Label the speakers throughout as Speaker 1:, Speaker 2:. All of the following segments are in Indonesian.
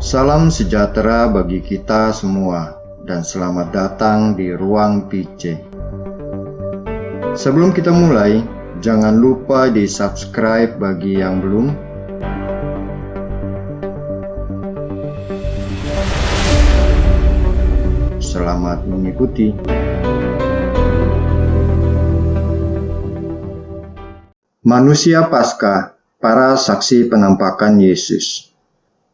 Speaker 1: Salam sejahtera bagi kita semua dan selamat datang di Ruang PC. Sebelum kita mulai, jangan lupa di subscribe bagi yang belum. Selamat mengikuti. Manusia Paskah, para saksi penampakan Yesus.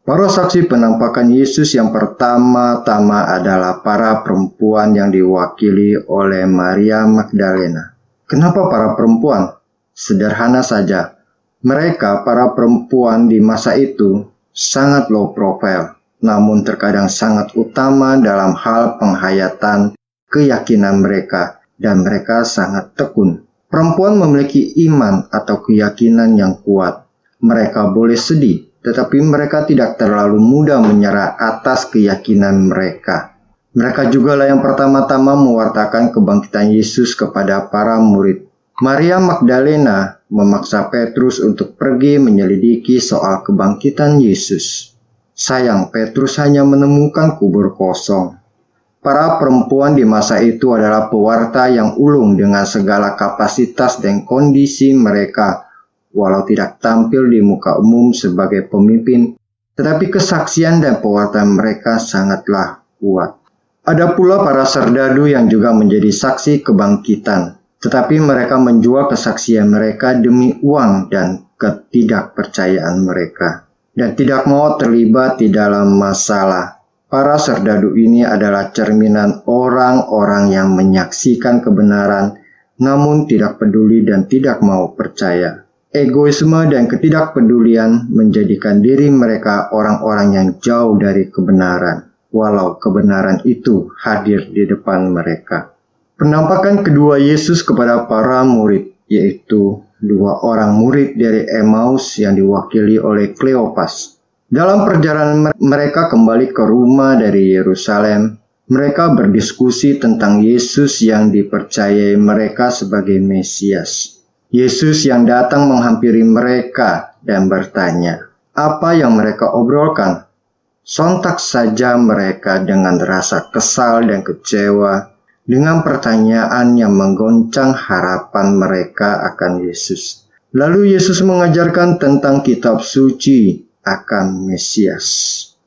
Speaker 1: Para saksi penampakan Yesus yang pertama-tama adalah para perempuan yang diwakili oleh Maria Magdalena. Kenapa para perempuan? Sederhana saja. Mereka, para perempuan di masa itu, sangat low profile, namun terkadang sangat utama dalam hal penghayatan keyakinan mereka, dan mereka sangat tekun. Perempuan memiliki iman atau keyakinan yang kuat. Mereka boleh sedih, tetapi mereka tidak terlalu mudah menyerah atas keyakinan mereka. Mereka juga yang pertama-tama mewartakan kebangkitan Yesus kepada para murid. Maria Magdalena memaksa Petrus untuk pergi menyelidiki soal kebangkitan Yesus. Sayang, Petrus hanya menemukan kubur kosong. Para perempuan di masa itu adalah pewarta yang ulung dengan segala kapasitas dan kondisi mereka. Walau tidak tampil di muka umum sebagai pemimpin, tetapi kesaksian dan pewartaan mereka sangatlah kuat. Ada pula para serdadu yang juga menjadi saksi kebangkitan, tetapi mereka menjual kesaksian mereka demi uang dan ketidakpercayaan mereka, dan tidak mau terlibat di dalam masalah. Para serdadu ini adalah cerminan orang-orang yang menyaksikan kebenaran, namun tidak peduli dan tidak mau percaya. Egoisme dan ketidakpedulian menjadikan diri mereka orang-orang yang jauh dari kebenaran, walau kebenaran itu hadir di depan mereka. Penampakan kedua Yesus kepada para murid, yaitu dua orang murid dari Emmaus yang diwakili oleh Kleopas. Dalam perjalanan mereka kembali ke rumah dari Yerusalem, mereka berdiskusi tentang Yesus yang dipercayai mereka sebagai Mesias. Yesus yang datang menghampiri mereka dan bertanya, apa yang mereka obrolkan? Sontak saja mereka dengan rasa kesal dan kecewa dengan pertanyaan yang menggoncang harapan mereka akan Yesus. Lalu Yesus mengajarkan tentang kitab suci akan Mesias.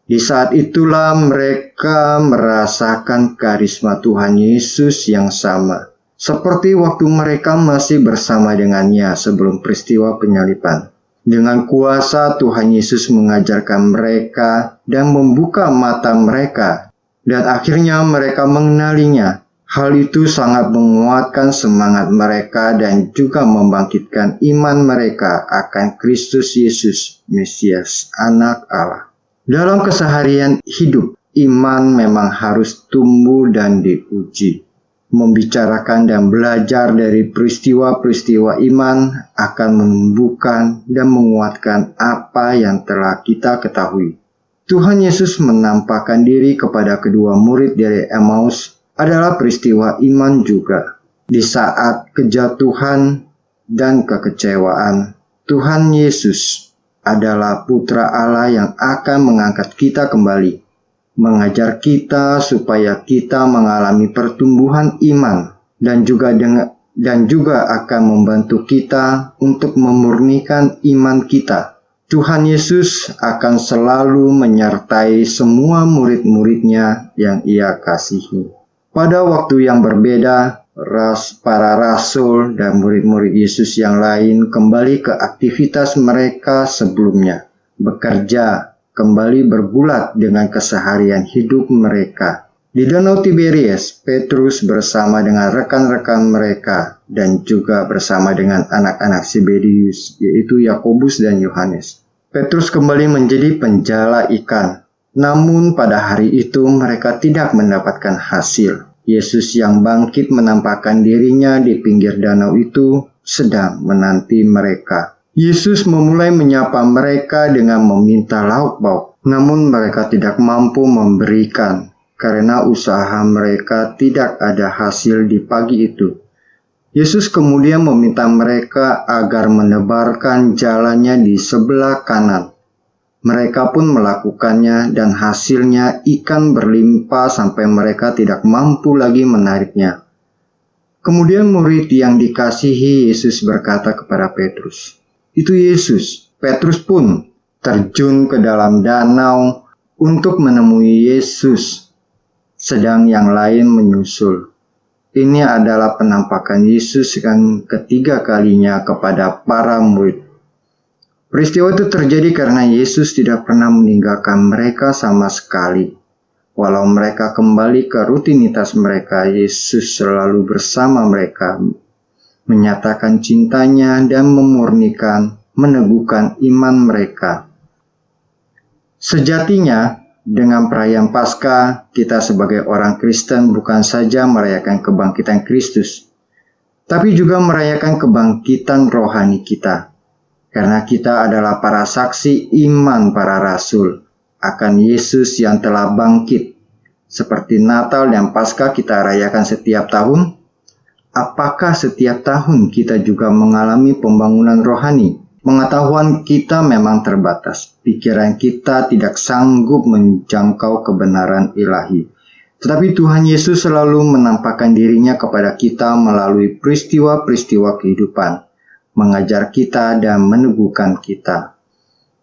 Speaker 1: Di saat itulah mereka merasakan karisma Tuhan Yesus yang sama, seperti waktu mereka masih bersama dengannya sebelum peristiwa penyaliban. Dengan kuasa Tuhan Yesus mengajarkan mereka dan membuka mata mereka, dan akhirnya mereka mengenalinya. Hal itu sangat menguatkan semangat mereka dan juga membangkitkan iman mereka akan Kristus Yesus, Mesias, Anak Allah. Dalam keseharian hidup, iman memang harus tumbuh dan diuji. Membicarakan dan belajar dari peristiwa-peristiwa iman akan menumbuhkan dan menguatkan apa yang telah kita ketahui. Tuhan Yesus menampakkan diri kepada kedua murid dari Emmaus adalah peristiwa iman juga. Di saat kejatuhan dan kekecewaan, Tuhan Yesus adalah Putra Allah yang akan mengangkat kita kembali, mengajar kita supaya kita mengalami pertumbuhan iman dan juga akan membantu kita untuk memurnikan iman kita. Tuhan Yesus akan selalu menyertai semua murid-muridnya yang Ia kasihi. Pada waktu yang berbeda, para rasul dan murid-murid Yesus yang lain kembali ke aktivitas mereka sebelumnya, bekerja, kembali bergulat dengan keseharian hidup mereka. Di Danau Tiberias, Petrus bersama dengan rekan-rekan mereka dan juga bersama dengan anak-anak Zebedius, yaitu Yakobus dan Yohanes. Petrus kembali menjadi penjala ikan. Namun pada hari itu mereka tidak mendapatkan hasil. Yesus yang bangkit menampakkan dirinya di pinggir danau itu sedang menanti mereka. Yesus memulai menyapa mereka dengan meminta lauk pauk, namun mereka tidak mampu memberikan karena usaha mereka tidak ada hasil di pagi itu. Yesus kemudian meminta mereka agar menebarkan jalannya di sebelah kanan. Mereka pun melakukannya dan hasilnya ikan berlimpah sampai mereka tidak mampu lagi menariknya. Kemudian murid yang dikasihi Yesus berkata kepada Petrus, "Itu Yesus." Petrus pun terjun ke dalam danau untuk menemui Yesus, sedang yang lain menyusul. Ini adalah penampakan Yesus yang ketiga kalinya kepada para murid. Peristiwa itu terjadi karena Yesus tidak pernah meninggalkan mereka sama sekali. Walau mereka kembali ke rutinitas mereka, Yesus selalu bersama mereka, menyatakan cintanya dan memurnikan, meneguhkan iman mereka. Sejatinya, dengan perayaan Paskah, kita sebagai orang Kristen bukan saja merayakan kebangkitan Kristus, tapi juga merayakan kebangkitan rohani kita. Karena kita adalah para saksi iman para rasul akan Yesus yang telah bangkit. Seperti Natal dan Paskah kita rayakan setiap tahun, apakah setiap tahun kita juga mengalami pembangunan rohani? Pengetahuan kita memang terbatas. Pikiran kita tidak sanggup menjangkau kebenaran ilahi. Tetapi Tuhan Yesus selalu menampakkan dirinya kepada kita melalui peristiwa-peristiwa kehidupan, mengajar kita dan meneguhkan kita.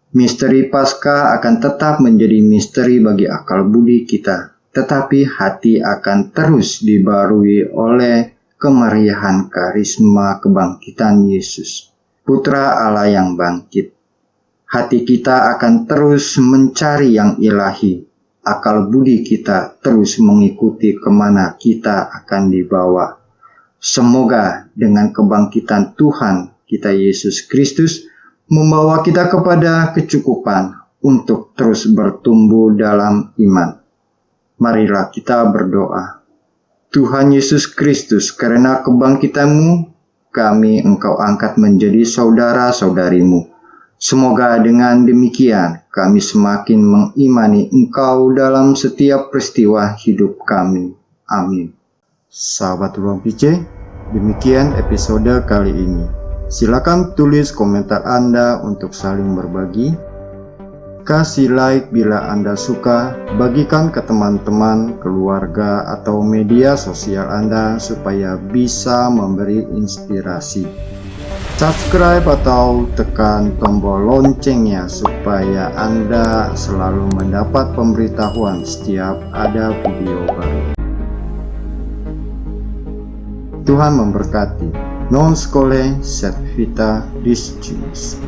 Speaker 1: Misteri Paskah akan tetap menjadi misteri bagi akal budi kita, tetapi hati akan terus dibarui oleh kemeriahan karisma kebangkitan Yesus, Putra Allah yang bangkit. Hati kita akan terus mencari yang ilahi, akal budi kita terus mengikuti kemana kita akan dibawa. Semoga dengan kebangkitan Tuhan kita Yesus Kristus membawa kita kepada kecukupan untuk terus bertumbuh dalam iman. Marilah kita berdoa. Tuhan Yesus Kristus, karena kebangkitan-Mu, kami Engkau angkat menjadi saudara-saudarimu. Semoga dengan demikian kami semakin mengimani Engkau dalam setiap peristiwa hidup kami. Amin. Sahabat Ruang PC, demikian episode kali ini. Silakan tulis komentar Anda untuk saling berbagi. Kasih like bila Anda suka, bagikan ke teman-teman, keluarga, atau media sosial Anda supaya bisa memberi inspirasi. Subscribe atau tekan tombol loncengnya supaya Anda selalu mendapat pemberitahuan setiap ada video baru. Tuhan memberkati. Non scole sed vita discimus.